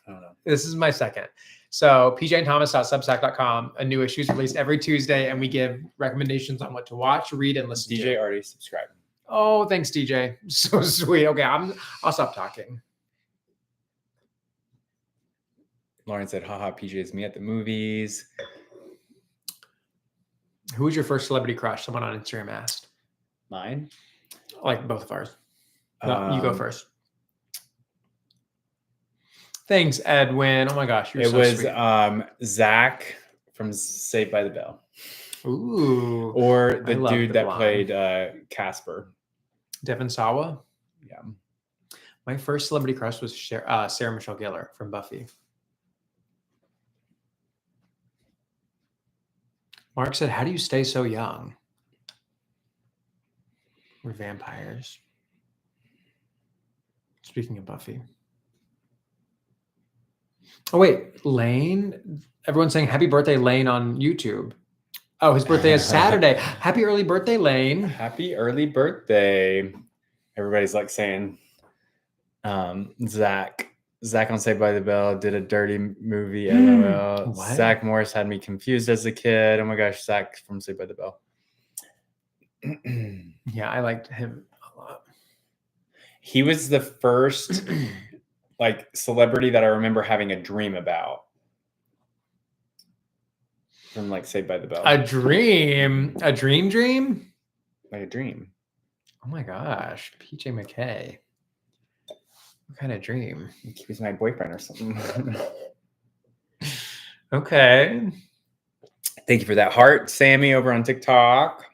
B: I don't know.
A: This is my 2nd. So pjandthomas.substack.com. A new issue is released every Tuesday, and we give recommendations on what to watch, read, and listen to.
B: DJ already subscribed.
A: Oh, thanks, DJ. So sweet. Okay, I'll stop talking.
B: Lauren said, haha, PJ is me at the movies.
A: Who was your first celebrity crush? Someone on Instagram asked.
B: Mine?
A: Like both of ours. No, you go first. Thanks, Edwin. Oh my gosh.
B: It was sweet. Zach from Saved by the Bell.
A: Ooh.
B: Or the dude that played Casper.
A: Devin Sawa?
B: Yeah.
A: My first celebrity crush was Sarah Michelle Gellar from Buffy. Mark said, how do you stay so young? We're vampires. Speaking of Buffy. Oh, wait. Lane? Everyone's saying happy birthday, Lane, on YouTube. Oh, his birthday is Saturday. Happy early birthday, Lane.
B: Happy early birthday. Everybody's like saying, Zach on Saved by the Bell did a dirty movie. LOL. Zach Morris had me confused as a kid. Oh my gosh, Zach from Saved by the Bell.
A: Yeah, I liked him a lot.
B: He was the first like celebrity that I remember having a dream about. From like Saved by the Bell.
A: A dream? A dream?
B: Like a dream.
A: Oh my gosh, PJ McKay. What kind of dream?
B: He was my boyfriend or something.
A: Okay.
B: Thank you for that heart, Sammy, over on TikTok.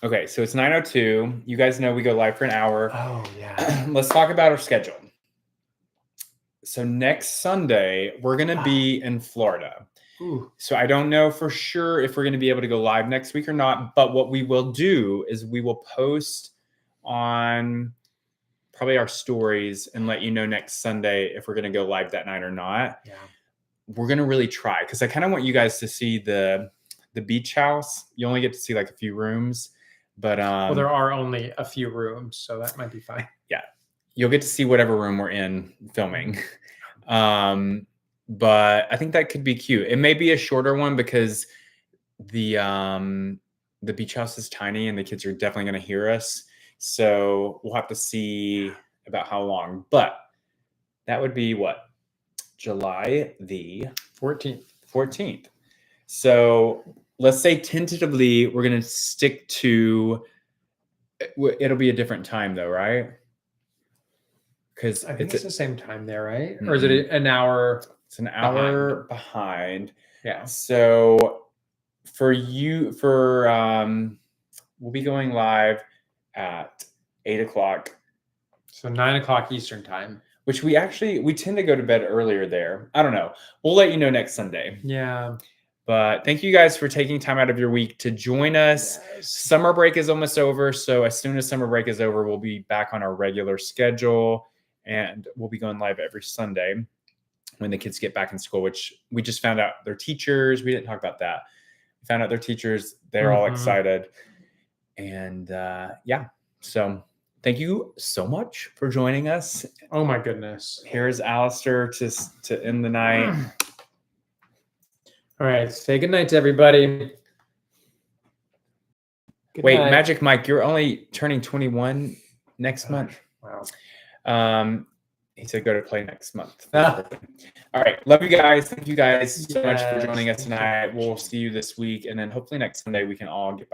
B: Okay, so it's 9:02. You guys know we go live for an hour.
A: Oh, yeah.
B: Let's talk about our schedule. So next Sunday, we're going to be in Florida.
A: Ooh.
B: So I don't know for sure if we're going to be able to go live next week or not. But what we will do is we will post on probably our stories and let you know next Sunday if we're going to go live that night or not.
A: Yeah.
B: We're going to really try because I kind of want you guys to see the beach house. You only get to see like a few rooms. But
A: well, there are only a few rooms, so that might be fine.
B: Yeah. You'll get to see whatever room we're in filming. But I think that could be cute. It may be a shorter one because the beach house is tiny and the kids are definitely going to hear us. So we'll have to see about how long. But that would be what? July the
A: 14th.
B: So let's say tentatively we're going to stick to, it'll be a different time though, right? Because
A: I think it's the same time there, right? Or is it an hour?
B: It's an hour behind.
A: Yeah.
B: So for we'll be going live at 8 o'clock.
A: So 9 o'clock Eastern time.
B: Which we tend to go to bed earlier there. I don't know. We'll let you know next Sunday.
A: Yeah.
B: But thank you guys for taking time out of your week to join us. Yes. Summer break is almost over. So as soon as summer break is over, we'll be back on our regular schedule. And we'll be going live every Sunday when the kids get back in school, which we just found out their teachers. We didn't talk about that. We found out their teachers. They're all excited. And yeah, so thank you so much for joining us.
A: Oh my goodness.
B: Here's Alistair to end the night.
A: All right. Say good night to everybody.
B: Wait, Magic Mike, you're only turning 21 next month.
A: Wow.
B: He said go to play next month. All right. Love you guys. Thank you guys so much for joining us tonight. We'll see you this week. And then hopefully next Sunday we can all get back.